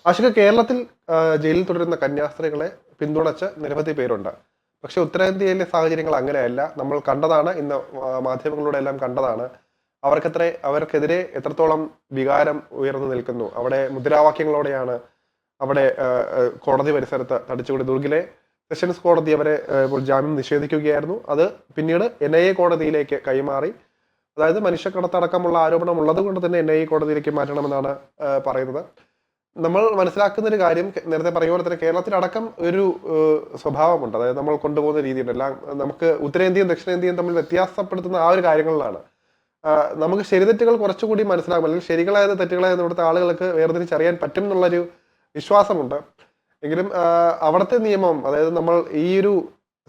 ആഷിക, കേരളത്തിൽ ജയിലിൽ തുടരുന്ന കന്യാസ്ത്രീകളെ പിന്തുണച്ച നിരവധി പേരുണ്ട്. പക്ഷെ ഉത്തരേന്ത്യയിലെ സാഹചര്യങ്ങൾ അങ്ങനെയല്ല. നമ്മൾ കണ്ടതാണ്, ഇന്ന് മാധ്യമങ്ങളിലൂടെ എല്ലാം കണ്ടതാണ്. അവർക്കെതിരെ എത്രത്തോളം വികാരം ഉയർന്നു നിൽക്കുന്നു. അവിടെ മുദ്രാവാക്യങ്ങളോടെയാണ് അവിടെ കോടതി പരിസരത്ത് തടിച്ചുകൂടി. ദുർഗിലെ സെഷൻസ് കോടതി അവരെ ഇപ്പോൾ ജാമ്യം നിഷേധിക്കുകയായിരുന്നു. അത് പിന്നീട് NIA കോടതിയിലേക്ക് കൈമാറി. അതായത് മനുഷ്യക്കടത്തടക്കമുള്ള ആരോപണം ഉള്ളത് കൊണ്ട് തന്നെ NIA കോടതിയിലേക്ക് മാറ്റണമെന്നാണ് പറയുന്നത്. നമ്മൾ മനസ്സിലാക്കുന്ന ഒരു കാര്യം, നേരത്തെ പറയുന്ന പോലെ തന്നെ കേരളത്തിലടക്കം ഒരു സ്വഭാവമുണ്ട്. അതായത് നമ്മൾ കൊണ്ടുപോകുന്ന രീതിയുണ്ട്. എല്ലാം നമുക്ക് ഉത്തരേന്ത്യയും ദക്ഷിണേന്ത്യയും തമ്മിൽ വ്യത്യാസപ്പെടുത്തുന്ന ആ ഒരു കാര്യങ്ങളിലാണ്. നമുക്ക് ശരിതെറ്റുകൾ കുറച്ചുകൂടി മനസ്സിലാകും, അല്ലെങ്കിൽ ശരികളായത് തെറ്റുകളായത് ഇവിടുത്തെ ആളുകൾക്ക് വേർതിരിച്ചറിയാൻ പറ്റും എന്നുള്ളൊരു വിശ്വാസമുണ്ട്. എങ്കിലും അവിടുത്തെ നിയമം, അതായത് നമ്മൾ ഈ ഒരു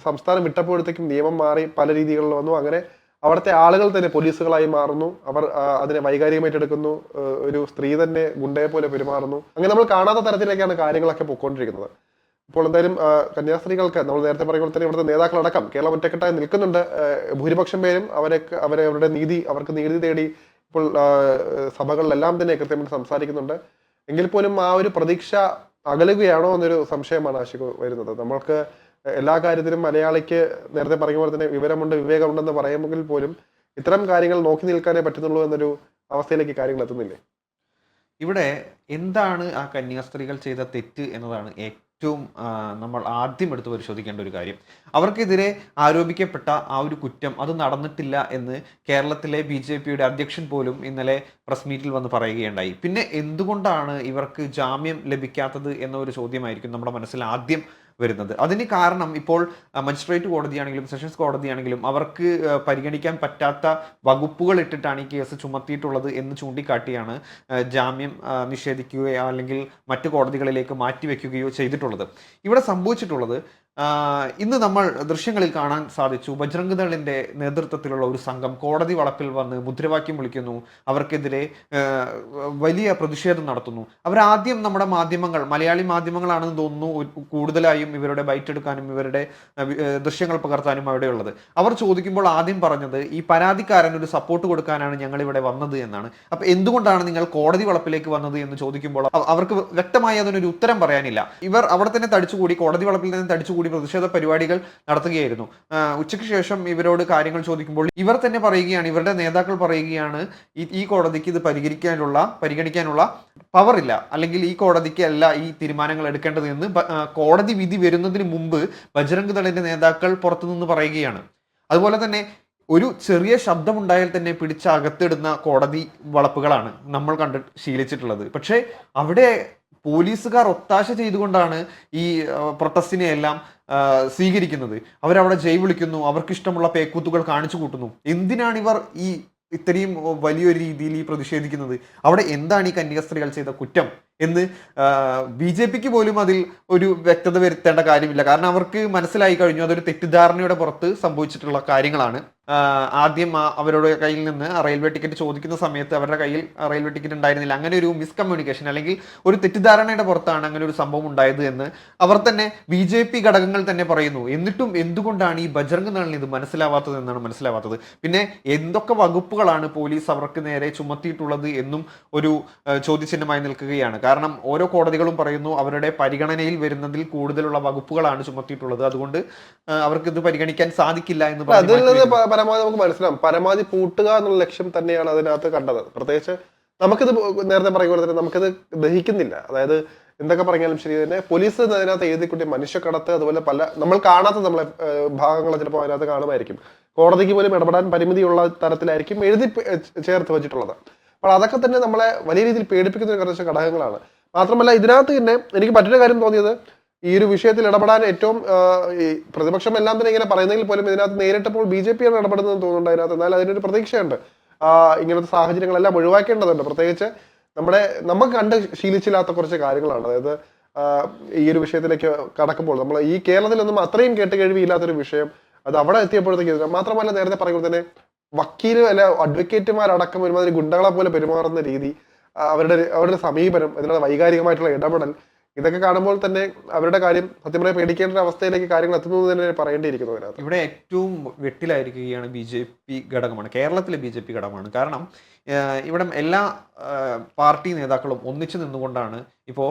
സംസ്ഥാനം വിട്ടപ്പോഴത്തേക്കും നിയമം മാറി പല രീതികളിൽ വന്നു. അങ്ങനെ അവിടുത്തെ ആളുകൾ തന്നെ പോലീസുകളായി മാറുന്നു. അവർ അതിനെ വൈകാരികമായിട്ട് എടുക്കുന്നു. ഒരു സ്ത്രീ തന്നെ ഗുണ്ടയെ പോലെ പെരുമാറുന്നു. അങ്ങനെ നമ്മൾ കാണാത്ത തരത്തിലേക്കാണ് കാര്യങ്ങളൊക്കെ പോയിക്കൊണ്ടിരിക്കുന്നത്. ഇപ്പോൾ എന്തായാലും കന്യാസ്ത്രീകൾക്ക് നമ്മൾ നേരത്തെ പറയുമ്പോൾ തന്നെ ഇവിടുത്തെ നേതാക്കളടക്കം കേരളം ഒറ്റക്കെട്ടായി നിൽക്കുന്നുണ്ട്. ഭൂരിപക്ഷം പേരും അവരുടെ അവർക്ക് നീതി തേടി ഇപ്പോൾ സഭകളിലെല്ലാം തന്നെ കൃത്യമായിട്ട് സംസാരിക്കുന്നുണ്ട്. എങ്കിൽ പോലും ആ ഒരു പ്രതീക്ഷ അകലുകയാണോ എന്നൊരു സംശയമാണ് ആശിക്ക് വരുന്നത്. നമ്മൾക്ക് എല്ലാ കാര്യത്തിലും മലയാളിക്ക് നേരത്തെ പറയുന്ന പോലെ തന്നെ വിവരമുണ്ട്, വിവേകമുണ്ടെന്ന് പറയുമെങ്കിൽ പോലും ഇത്തരം കാര്യങ്ങൾ നോക്കി നിൽക്കാനേ പറ്റുന്നുള്ളൂ എന്നൊരു അവസ്ഥയിലേക്ക് കാര്യങ്ങൾ എത്തുന്നില്ലേ? ഇവിടെ എന്താണ് ആ കന്യാസ്ത്രീകൾ ചെയ്ത തെറ്റ് എന്നതാണ് ഏറ്റവും നമ്മൾ ആദ്യം എടുത്ത് പരിശോധിക്കേണ്ട ഒരു കാര്യം. അവർക്കെതിരെ ആരോപിക്കപ്പെട്ട ആ ഒരു കുറ്റം അത് നടന്നിട്ടില്ല എന്ന് കേരളത്തിലെ BJPയുടെ അധ്യക്ഷൻ പോലും ഇന്നലെ പ്രസ് മീറ്റിൽ വന്ന് പറയുകയുണ്ടായി. പിന്നെ എന്തുകൊണ്ടാണ് ഇവർക്ക് ജാമ്യം ലഭിക്കാത്തത് എന്ന ഒരു ചോദ്യമായിരിക്കും നമ്മുടെ മനസ്സിൽ ആദ്യം വരുന്നത്. അതിന് കാരണം ഇപ്പോൾ മജിസ്ട്രേറ്റ് കോടതിയാണെങ്കിലും സെഷൻസ് കോടതിയാണെങ്കിലും അവർക്ക് പരിഗണിക്കാൻ പറ്റാത്ത വകുപ്പുകൾ ഇട്ടിട്ടാണ് ഈ കേസ് ചുമത്തിയിട്ടുള്ളത് എന്ന് ചൂണ്ടിക്കാട്ടിയാണ് ജാമ്യം നിഷേധിക്കുകയോ അല്ലെങ്കിൽ മറ്റു കോടതികളിലേക്ക് മാറ്റിവെക്കുകയോ ചെയ്തിട്ടുള്ളത്. ഇവിടെ സംഭവിച്ചിട്ടുള്ളത്, ഇന്ന് നമ്മൾ ദൃശ്യങ്ങളിൽ കാണാൻ സാധിച്ചു, ബജ്രംഗ് ദളിന്റെ നേതൃത്വത്തിലുള്ള ഒരു സംഘം കോടതി വളപ്പിൽ വന്ന് മുദ്രാവാക്യം വിളിക്കുന്നു. അവർക്കെതിരെ വലിയ പ്രതിഷേധം നടത്തുന്നു. അവരാദ്യം നമ്മുടെ മാധ്യമങ്ങൾ, മലയാളി മാധ്യമങ്ങളാണെന്ന് തോന്നുന്നു കൂടുതലായും ഇവരുടെ ബൈറ്റ് എടുക്കാനും ഇവരുടെ ദൃശ്യങ്ങൾ പകർത്താനും അവിടെയുള്ളത്. അവർ ചോദിക്കുമ്പോൾ ആദ്യം പറഞ്ഞത് ഈ പരാതിക്കാരൻ ഒരു സപ്പോർട്ട് കൊടുക്കാനാണ് ഞങ്ങൾ ഇവിടെ വന്നത് എന്നാണ്. അപ്പൊ എന്തുകൊണ്ടാണ് നിങ്ങൾ കോടതി വളപ്പിലേക്ക് വന്നത് എന്ന് ചോദിക്കുമ്പോൾ അവർക്ക് വ്യക്തമായി അതിനൊരു ഉത്തരം പറയാനില്ല. ഇവർ അവിടെ തന്നെ തടിച്ചുകൂടി, കോടതി വളപ്പിൽ തന്നെ തടിച്ചുകൂടി പ്രതിഷേധ പരിപാടികൾ നടത്തുകയായിരുന്നു. ഉച്ചയ്ക്ക് ശേഷം ഇവരോട് കാര്യങ്ങൾ ചോദിക്കുമ്പോൾ ഇവർ തന്നെ പറയുകയാണ്, ഇവരുടെ നേതാക്കൾ പറയുകയാണ്, ഈ കോടതിക്ക് ഇത് പരിഗണിക്കാനുള്ള പവർ ഇല്ല, അല്ലെങ്കിൽ ഈ കോടതിക്ക് അല്ല ഈ തീരുമാനങ്ങൾ എടുക്കേണ്ടത് എന്ന് കോടതി വിധി വരുന്നതിന് മുമ്പ് ബജ്രംഗ് ദളിന്റെ നേതാക്കൾ പുറത്തുനിന്ന് പറയുകയാണ്. അതുപോലെ തന്നെ ഒരു ചെറിയ ശബ്ദമുണ്ടായാൽ തന്നെ പിടിച്ച് അകത്തിടുന്ന കോടതി വളപ്പുകളാണ് നമ്മൾ ശീലിച്ചിട്ടുള്ളത്. പക്ഷേ അവിടെ പോലീസുകാർ ഒത്താശ ചെയ്തുകൊണ്ടാണ് ഈ പ്രൊട്ടസ്റ്റിനെ എല്ലാം സ്വീകരിക്കുന്നത്. അവരവിടെ ജയ് വിളിക്കുന്നു, അവർക്കിഷ്ടമുള്ള പേക്കൂത്തുകൾ കാണിച്ചു കൂട്ടുന്നു. എന്തിനാണ് ഇവർ ഇത്രയും വലിയൊരു രീതിയിൽ ഈ പ്രതിഷേധിക്കുന്നത്? അവിടെ എന്താണ് ഈ കന്യാസ്ത്രീകൾ ചെയ്ത കുറ്റം എന്ന് BJPക്ക് പോലും അതിൽ ഒരു വ്യക്തത വരുത്തേണ്ട കാര്യമില്ല. കാരണം അവർക്ക് മനസ്സിലായി കഴിഞ്ഞു അതൊരു തെറ്റിദ്ധാരണയുടെ പുറത്ത് സംഭവിച്ചിട്ടുള്ള കാര്യങ്ങളാണ്. ആദ്യം അവരുടെ കയ്യിൽ നിന്ന് റെയിൽവേ ടിക്കറ്റ് ചോദിക്കുന്ന സമയത്ത് അവരുടെ കയ്യിൽ റെയിൽവേ ടിക്കറ്റ് ഉണ്ടായിരുന്നില്ല. അങ്ങനെ ഒരു മിസ്കമ്മ്യൂണിക്കേഷൻ അല്ലെങ്കിൽ ഒരു തെറ്റിദ്ധാരണയുടെ പുറത്താണ് അങ്ങനെ ഒരു സംഭവം ഉണ്ടായത് എന്ന് അവർ തന്നെ BJP ഘടകങ്ങൾ തന്നെ പറയുന്നു. എന്നിട്ടും എന്തുകൊണ്ടാണ് ഈ ബജ്രംഗ് ദളിന് ഇത് മനസ്സിലാവാത്തത് എന്നാണ് മനസ്സിലാവാത്തത്. പിന്നെ എന്തൊക്കെ വകുപ്പുകളാണ് പോലീസ് അവർക്ക് നേരെ ചുമത്തിയിട്ടുള്ളത് എന്നും ഒരു ചോദ്യചിഹ്നമായി നിൽക്കുകയാണ്. കാരണം ഓരോ കോടതികളും പറയുന്നു അവരുടെ പരിഗണനയിൽ വരുന്നതിൽ കൂടുതലുള്ള വകുപ്പുകളാണ് ചുമത്തിയിട്ടുള്ളത്, അതുകൊണ്ട് അവർക്ക് ഇത് പരിഗണിക്കാൻ സാധിക്കില്ല എന്ന് പരമാവധി നമുക്ക് മനസ്സിലാവും. പരമാവധി പൂട്ടുക എന്നുള്ള ലക്ഷ്യം തന്നെയാണ് അതിനകത്ത് കണ്ടത്. പ്രത്യേകിച്ച് നമുക്കിത് നേരത്തെ പറയുമ്പോൾ തന്നെ നമുക്കിത് ദഹിക്കുന്നില്ല. അതായത് എന്തൊക്കെ പറഞ്ഞാലും ശരി തന്നെ പോലീസ് അതിനകത്ത് എഴുതിക്കുട്ടി മനുഷ്യക്കടത്ത്, അതുപോലെ പല നമ്മൾ കാണാത്ത നമ്മളെ ഭാഗങ്ങൾ ചിലപ്പോൾ അതിനകത്ത് കാണുമായിരിക്കും. കോടതിക്ക് പോലും ഇടപെടാൻ പരിമിതിയുള്ള തരത്തിലായിരിക്കും എഴുതി ചേർത്ത് വെച്ചിട്ടുള്ളത്. അപ്പോൾ അതൊക്കെ തന്നെ നമ്മളെ വലിയ രീതിയിൽ പേടിപ്പിക്കുന്ന കുറച്ച് ഘടകങ്ങളാണ്. മാത്രമല്ല ഇതിനകത്ത് തന്നെ എനിക്ക് മറ്റൊരു കാര്യം തോന്നിയത്, ഈ ഒരു വിഷയത്തിൽ ഇടപെടാൻ ഏറ്റവും ഈ പ്രതിപക്ഷം എല്ലാം തന്നെ ഇങ്ങനെ പറയുന്നെങ്കിൽ പോലും ഇതിനകത്ത് നേരിട്ടപ്പോൾ BJP ആണ് ഇടപെടുന്നതെന്ന് തോന്നുന്നുണ്ട് അതിനകത്ത്. എന്നാൽ അതിനൊരു പ്രതീക്ഷയുണ്ട്. ഇങ്ങനത്തെ സാഹചര്യങ്ങളെല്ലാം ഒഴിവാക്കേണ്ടതുണ്ട്. പ്രത്യേകിച്ച് നമുക്ക് കണ്ട് ശീലിച്ചില്ലാത്ത കുറച്ച് കാര്യങ്ങളാണ്. അതായത് ഈ ഒരു വിഷയത്തിലേക്ക് കടക്കുമ്പോൾ നമ്മൾ ഈ കേരളത്തിലൊന്നും അത്രയും കേട്ടുകേഴ്വിയില്ലാത്തൊരു വിഷയം അത് അവിടെ എത്തിയപ്പോഴത്തേക്ക്, മാത്രമല്ല നേരത്തെ പറയുമ്പോൾ തന്നെ വക്കീല് അല്ല അഡ്വക്കേറ്റുമാരടക്കം ഒരുമാതിരി ഗുണ്ടകളെ പോലെ പെരുമാറുന്ന രീതി, അവരുടെ സമീപനം, അതിനുള്ള വൈകാരികമായിട്ടുള്ള ഇടപെടൽ, ഇതൊക്കെ കാണുമ്പോൾ തന്നെ അവരുടെ കാര്യം സത്യം പറയാൻ പേടിക്കേണ്ട ഒരു അവസ്ഥയിലേക്ക് കാര്യങ്ങൾ എത്തുന്നത് തന്നെ പറയേണ്ടിയിരിക്കുന്നു. അതിനകത്ത് ഇവിടെ ഏറ്റവും വെട്ടിലായിരിക്കുകയാണ് BJP ഘടകമാണ്, കേരളത്തിലെ BJP ഘടകമാണ്. കാരണം ഇവിടെ എല്ലാ പാർട്ടി നേതാക്കളും ഒന്നിച്ചു നിന്നുകൊണ്ടാണ് ഇപ്പോൾ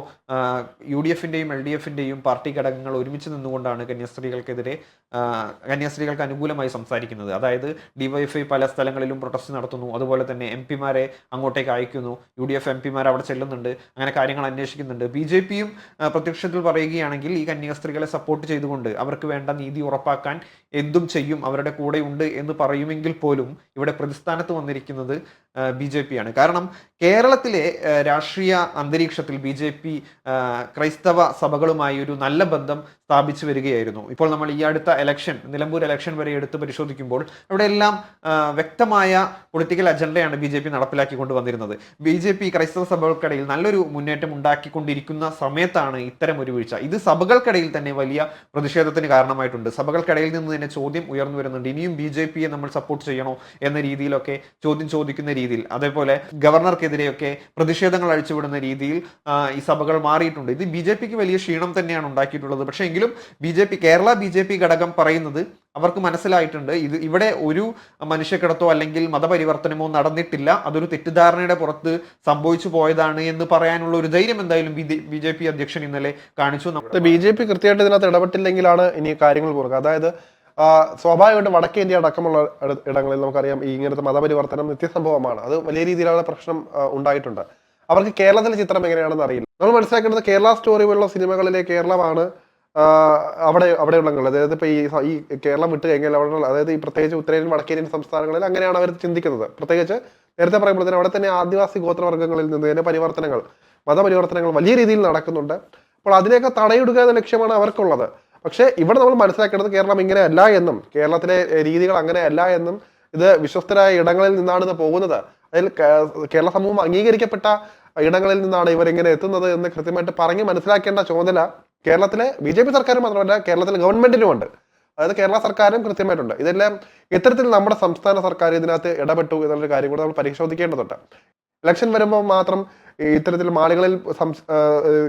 UDF-ന്റെയും LDF-ന്റെയും പാർട്ടി ഘടകങ്ങൾ ഒരുമിച്ച് നിന്നുകൊണ്ടാണ് കന്യാസ്ത്രീകൾക്ക് അനുകൂലമായി സംസാരിക്കുന്നത്. അതായത് DYFI പല സ്ഥലങ്ങളിലും പ്രൊട്ടസ്റ്റ് നടത്തുന്നു, അതുപോലെ തന്നെ MP-മാരെ അങ്ങോട്ടേക്ക് അയക്കുന്നു, UDF MP-മാർ അവിടെ ചെല്ലുന്നുണ്ട്, അങ്ങനെ കാര്യങ്ങൾ അന്വേഷിക്കുന്നുണ്ട്. BJP-യും പ്രത്യക്ഷത്തിൽ പറയുകയാണെങ്കിൽ ഈ കന്യാസ്ത്രീകളെ സപ്പോർട്ട് ചെയ്തുകൊണ്ട് അവർക്ക് വേണ്ട നീതി ഉറപ്പാക്കാൻ എന്തും ചെയ്യും, അവരുടെ കൂടെയുണ്ട് എന്ന് പറയുമെങ്കിൽ പോലും ഇവിടെ പ്രതിസ്ഥാനത്ത് വന്നിരിക്കുന്നത് BJP-യാണ്. കാരണം കേരളത്തിലെ രാഷ്ട്രീയ അന്തരീക്ഷത്തിൽ BJP ക്രൈസ്തവ സഭകളുമായി ഒരു നല്ല ബന്ധം സ്ഥാപിച്ചു വരികയായിരുന്നു. ഇപ്പോൾ നമ്മൾ ഈ അടുത്ത നിലമ്പൂർ ഇലക്ഷൻ വരെ എടുത്ത് പരിശോധിക്കുമ്പോൾ അവിടെ എല്ലാം വ്യക്തമായ പൊളിറ്റിക്കൽ അജണ്ടയാണ് BJP നടപ്പിലാക്കിക്കൊണ്ട് വന്നിരുന്നത്. BJP ക്രൈസ്തവ സഭകൾക്കിടയിൽ നല്ലൊരു മുന്നേറ്റം ഉണ്ടാക്കിക്കൊണ്ടിരിക്കുന്ന സമയത്താണ് ഇത്തരം ഒരു വീഴ്ച. ഇത് സഭകൾക്കിടയിൽ തന്നെ വലിയ പ്രതിഷേധത്തിന് കാരണമായിട്ടുണ്ട്. സഭകൾക്കിടയിൽ നിന്ന് തന്നെ ചോദ്യം ഉയർന്നു വരുന്നുണ്ട്. ഇനിയും BJP-യെ നമ്മൾ സപ്പോർട്ട് ചെയ്യണോ എന്ന രീതിയിലൊക്കെ ചോദ്യം ചോദിക്കുന്ന രീതിയിൽ, അതേപോലെ ഗവർണർക്കെതിരെയൊക്കെ പ്രതിഷേധങ്ങൾ അഴിച്ചുവിടുന്ന രീതിയിൽ ഈ സഭകൾ മാറിയിട്ടുണ്ട്. ഇത് BJP-ക്ക് വലിയ ക്ഷീണം തന്നെയാണ് ഉണ്ടാക്കിയിട്ടുള്ളത്. പക്ഷേ എങ്കിലും കേരള BJP ഘടകം പറയുന്നത് അവർക്ക് മനസ്സിലായിട്ടുണ്ട്, ഇവിടെ ഒരു മനുഷ്യക്കിടത്തോ അല്ലെങ്കിൽ മതപരിവർത്തനമോ നടന്നിട്ടില്ല, അതൊരു തെറ്റിദ്ധാരണയുടെ പുറത്ത് സംഭവിച്ചു പോയതാണ് എന്ന് പറയാനുള്ള ഒരു ധൈര്യം എന്തായാലും BJP അധ്യക്ഷൻ ഇന്നലെ കാണിച്ചു. BJP കൃത്യമായിട്ട് ഇതിനകത്ത് ഇടപെട്ടില്ലെങ്കിലാണ് ഇനി കാര്യങ്ങൾ കുറക്കുക. അതായത് സ്വാഭാവികമായിട്ട് വടക്കേ ഇന്ത്യ അടക്കമുള്ള ഇടങ്ങളിൽ നമുക്കറിയാം ഈ ഇങ്ങനത്തെ മതപരിവർത്തനം നിത്യസംഭവമാണ്. അത് വലിയ രീതിയിലുള്ള പ്രശ്നം ഉണ്ടായിട്ടുണ്ട്. അവർക്ക് കേരളത്തിലെ ചിത്രം എങ്ങനെയാണെന്ന് അറിയില്ല. നമ്മൾ മനസ്സിലാക്കേണ്ടത് കേരള സ്റ്റോറി പോലുള്ള സിനിമകളിലെ കേരളമാണ് അവിടെയുള്ള, അതായത് ഇപ്പൊ ഈ കേരളം വിട്ട് കഴിഞ്ഞാൽ അവിടെ, അതായത് ഈ പ്രത്യേകിച്ച് ഉത്തരേന്ത്യൻ വടക്കേന്ത്യൻ സംസ്ഥാനങ്ങളിൽ അങ്ങനെയാണ് അവർ ചിന്തിക്കുന്നത്. പ്രത്യേകിച്ച് നേരത്തെ പറയുമ്പോൾ തന്നെ അവിടെ തന്നെ ആദിവാസി ഗോത്രവർഗ്ഗങ്ങളിൽ നിന്ന് തന്നെ മതപരിവർത്തനങ്ങൾ വലിയ രീതിയിൽ നടക്കുന്നുണ്ട്. അപ്പോൾ അതിനെയൊക്കെ തടയിടുക എന്ന ലക്ഷ്യമാണ് അവർക്കുള്ളത്. പക്ഷേ ഇവിടെ നമ്മൾ മനസ്സിലാക്കേണ്ടത് കേരളം ഇങ്ങനെയല്ല എന്നും കേരളത്തിലെ രീതികൾ അങ്ങനെയല്ല എന്നും ഇത് വിശ്വസ്തരായ ഇടങ്ങളിൽ നിന്നാണ് ഇത് പോകുന്നത്, അതിൽ കേരള സമൂഹം അംഗീകരിക്കപ്പെട്ട ഇടങ്ങളിൽ നിന്നാണ് ഇവരെങ്ങനെ എത്തുന്നത് എന്ന് കൃത്യമായിട്ട് പറഞ്ഞ് മനസ്സിലാക്കേണ്ട ചുമതല കേരളത്തിലെ BJP സർക്കാരും മാത്രമല്ല കേരളത്തിലെ ഗവൺമെന്റിനുമുണ്ട്. അതായത് കേരള സർക്കാരും കൃത്യമായിട്ടുണ്ട്. ഇതെല്ലാം ഇത്തരത്തിൽ നമ്മുടെ സംസ്ഥാന സർക്കാർ ഇതിനകത്ത് ഇടപെട്ടു എന്നുള്ളൊരു കാര്യം കൂടെ നമ്മൾ പരിശോധിക്കേണ്ടതുണ്ട്. ഇലക്ഷൻ വരുമ്പോൾ മാത്രം ഇത്തരത്തിൽ മാളുകളിൽ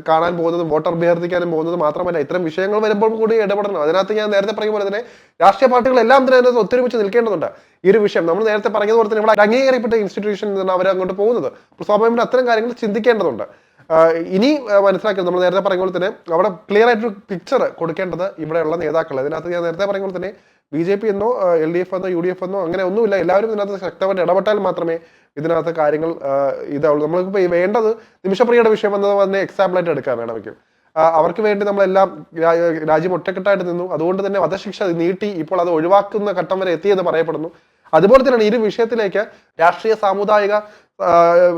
കാണാൻ പോകുന്നതും വോട്ടർ അഭ്യർത്ഥിക്കാനും പോകുന്നത് മാത്രമല്ല, ഇത്തരം വിഷയങ്ങൾ വരുമ്പോൾ കൂടി ഇടപെടണം. അതിനകത്ത് ഞാൻ നേരത്തെ പറഞ്ഞ പോലെ തന്നെ രാഷ്ട്രീയ പാർട്ടികളെല്ലാം തന്നെ അതിനകത്ത് ഒത്തൊരുമിച്ച് നിൽക്കേണ്ടതുണ്ട്. ഈ ഒരു വിഷയം നമ്മൾ നേരത്തെ പറഞ്ഞതുപോലെ തന്നെ ഇവിടെ അംഗീകരിക്കപ്പെട്ട ഇൻസ്റ്റിറ്റ്യൂഷനിൽ നിന്നാണ് അവർ അങ്ങോട്ട് പോകുന്നത്. അപ്പോൾ സ്വാഭാവികമായിട്ടും അത്തരം കാര്യങ്ങൾ ചിന്തിക്കേണ്ടതുണ്ട്. ഇനി മനസ്സിലാക്കിയത് നമ്മൾ നേരത്തെ പറഞ്ഞ പോലെ തന്നെ അവിടെ ക്ലിയർ ആയിട്ടൊരു പിക്ചർ കൊടുക്കേണ്ടത് ഇവിടെയുള്ള നേതാക്കൾ. ഇതിനകത്ത് ഞാൻ നേരത്തെ പറഞ്ഞ പോലെ തന്നെ BJP എന്നോ LDF എന്നോ UDF എന്നോ അങ്ങനെ ഒന്നുമില്ല. എല്ലാവരും ഇതിനകത്ത് ശക്തമായിട്ട് ഇടപെട്ടാൽ മാത്രമേ ഇതിനകത്ത് കാര്യങ്ങൾ ഇതാവുള്ളൂ. നമ്മളിപ്പോൾ വേണ്ടത് നിമിഷപ്രിയയുടെ വിഷയം എന്നത് തന്നെ എക്സാമ്പിളായിട്ട് എടുക്കാൻ വേണമെങ്കിൽ അവർക്ക് വേണ്ടി നമ്മളെല്ലാം രാജ്യം ഒറ്റക്കെട്ടായിട്ട് നിന്നു. അതുകൊണ്ട് തന്നെ വധശിക്ഷ നീട്ടി ഇപ്പോൾ അത് ഒഴിവാക്കുന്ന ഘട്ടം വരെ എത്തിയെന്ന് പറയപ്പെടുന്നു. അതുപോലെ തന്നെയാണ് ഈ ഒരു വിഷയത്തിലേക്ക് രാഷ്ട്രീയ സാമുദായിക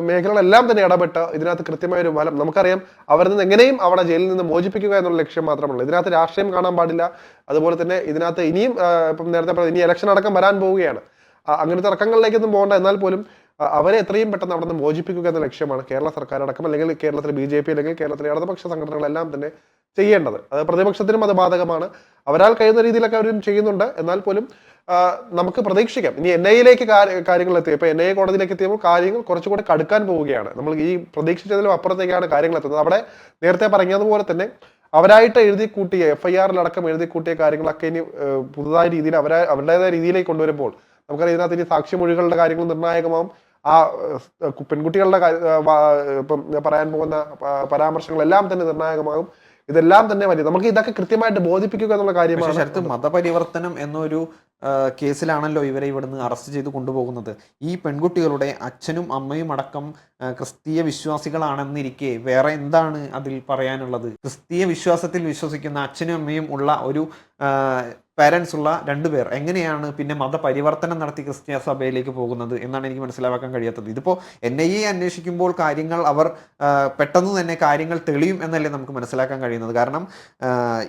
മേഖലകളെല്ലാം തന്നെ ഇടപെട്ട് ഇതിനകത്ത് കൃത്യമായ ഒരു ഫലം നമുക്കറിയാം. അവരിൽ നിന്ന് എങ്ങനെയും അവിടെ ജയിലിൽ നിന്ന് മോചിപ്പിക്കുക എന്നുള്ള ലക്ഷ്യം മാത്രമല്ല. ഇതിനകത്ത് രാഷ്ട്രീയം കാണാൻ പാടില്ല. അതുപോലെ തന്നെ ഇതിനകത്ത് ഇനിയും ഇപ്പം നേരത്തെ പറഞ്ഞ ഇനി ഇലക്ഷൻ അടക്കം വരാൻ പോവുകയാണ്. അങ്ങനത്തെ തർക്കങ്ങളിലേക്കൊന്നും പോകണ്ട. എന്നാൽ പോലും അവരെ എത്രയും പെട്ടെന്ന് അവിടെ നിന്ന് മോചിപ്പിക്കുക എന്ന ലക്ഷ്യമാണ് കേരള സർക്കാർ അടക്കം അല്ലെങ്കിൽ കേരളത്തിലെ BJP അല്ലെങ്കിൽ കേരളത്തിലെ ഇടതുപക്ഷ സംഘടനകളെല്ലാം തന്നെ ചെയ്യേണ്ടത്. അത് പ്രതിപക്ഷത്തിനും അത് ബാധകമാണ്. അവരാൽ കഴിയുന്ന രീതിയിലൊക്കെ അവരും ചെയ്യുന്നുണ്ട്. എന്നാൽ പോലും നമുക്ക് പ്രതീക്ഷിക്കാം ഇനി NIA-യിലേക്ക് കാര്യങ്ങൾ എത്തി. ഇപ്പൊ NIA കോടതിയിലേക്ക് എത്തിയപ്പോൾ കാര്യങ്ങൾ കുറച്ചുകൂടി കടുക്കാൻ പോവുകയാണ്. നമ്മൾ ഈ പ്രതീക്ഷിച്ചതിലും അപ്പുറത്തേക്കാണ് കാര്യങ്ങൾ എത്തുന്നത്. അവിടെ നേരത്തെ പറഞ്ഞതുപോലെ തന്നെ അവരായിട്ട് എഴുതി കൂട്ടിയ FIR-ലടക്കം എഴുതി കൂട്ടിയ കാര്യങ്ങളൊക്കെ ഇനി പുതുതായ രീതിയിൽ അവരുടേതായ രീതിയിലേക്ക് കൊണ്ടുവരുമ്പോൾ നമുക്കറിയാം ഇതിനകത്ത് ഇനി സാക്ഷിമൊഴികളുടെ കാര്യങ്ങൾ നിർണായകമാവും. ആ പെൺകുട്ടികളുടെ ഇപ്പം പറയാൻ പോകുന്ന പരാമർശങ്ങളെല്ലാം തന്നെ നിർണായകമാകും. ഇതെല്ലാം തന്നെ വലിയ നമുക്ക് ഇതൊക്കെ കൃത്യമായിട്ട് ബോധിപ്പിക്കുക എന്നുള്ള കാര്യമാണ്. മതപരിവർത്തനം എന്നൊരു കേസിലാണല്ലോ ഇവരെ ഇവിടുന്ന് അറസ്റ്റ് ചെയ്ത് കൊണ്ടുപോകുന്നത്. ഈ പെൺകുട്ടികളുടെ അച്ഛനും അമ്മയും അടക്കം ക്രിസ്തീയ വിശ്വാസികളാണെന്നിരിക്കെ വേറെ എന്താണ് അതിൽ പറയാനുള്ളത്? ക്രിസ്തീയ വിശ്വാസത്തിൽ വിശ്വസിക്കുന്ന അച്ഛനും അമ്മയും ഉള്ള ഒരു പാരൻസ് ഉള്ള രണ്ടുപേർ എങ്ങനെയാണ് പിന്നെ മതപരിവർത്തനം നടത്തി ക്രിസ്തീയ സഭയിലേക്ക് പോകുന്നത് എന്നാണ് എനിക്ക് മനസ്സിലാക്കാൻ കഴിയാത്തത്. ഇതിപ്പോൾ NIA അന്വേഷിക്കുമ്പോൾ കാര്യങ്ങൾ അവർ പെട്ടെന്ന് തന്നെ കാര്യങ്ങൾ തെളിയും എന്നല്ലേ നമുക്ക് മനസ്സിലാക്കാൻ കഴിയുന്നത്. കാരണം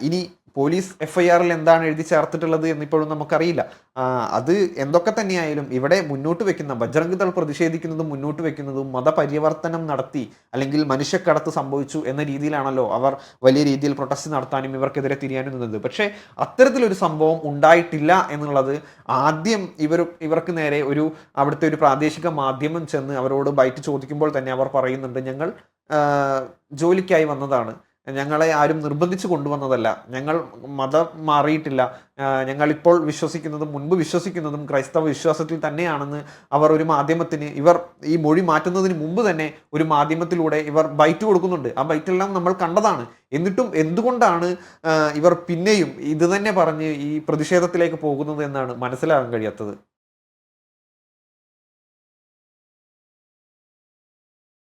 ഇനി പോലീസ് FIR-ൽ എന്താണ് എഴുതി ചേർത്തിട്ടുള്ളത് എന്നിപ്പോഴും നമുക്കറിയില്ല. അത് എന്തൊക്കെ തന്നെയായാലും ഇവിടെ മുന്നോട്ട് വെക്കുന്ന ബജ്രംഗ് ദൾ പ്രതിഷേധിക്കുന്നതും മുന്നോട്ട് വെക്കുന്നതും മതപരിവർത്തനം നടത്തി അല്ലെങ്കിൽ മനുഷ്യക്കടത്ത് സംഭവിച്ചു എന്ന രീതിയിലാണല്ലോ അവർ വലിയ രീതിയിൽ പ്രൊട്ടസ്റ്റ് നടത്താനും ഇവർക്കെതിരെ തിരിയാനും നിന്നത്. പക്ഷേ അത്തരത്തിലൊരു സംഭവം ഉണ്ടായിട്ടില്ല എന്നുള്ളത് ആദ്യം ഇവർക്ക് നേരെ അവിടുത്തെ ഒരു പ്രാദേശിക മാധ്യമം ചെന്ന് അവരോട് ബൈറ്റ് ചോദിക്കുമ്പോൾ തന്നെ അവർ പറയുന്നുണ്ട്, ഞങ്ങൾ ജോലിക്കായി വന്നതാണ്, ഞങ്ങളെ ആരും നിർബന്ധിച്ച് കൊണ്ടുവന്നതല്ല, ഞങ്ങൾ മതം മാറിയിട്ടില്ല, ഞങ്ങളിപ്പോൾ വിശ്വസിക്കുന്നതും മുൻപ് വിശ്വസിക്കുന്നതും ക്രൈസ്തവ വിശ്വാസത്തിൽ തന്നെയാണെന്ന് അവർ ഒരു മാധ്യമത്തിന്, ഇവർ ഈ മൊഴി മാറ്റുന്നതിന് മുമ്പ് തന്നെ ഒരു മാധ്യമത്തിലൂടെ ഇവർ ബൈറ്റ് കൊടുക്കുന്നുണ്ട്. ആ ബൈറ്റെല്ലാം നമ്മൾ കണ്ടതാണ്. എന്നിട്ടും എന്തുകൊണ്ടാണ് ഇവർ പിന്നെയും ഇത് തന്നെ പറഞ്ഞ് ഈ പ്രതിഷേധത്തിലേക്ക് പോകുന്നത് എന്നാണ് മനസ്സിലാകാൻ കഴിയാത്തത്.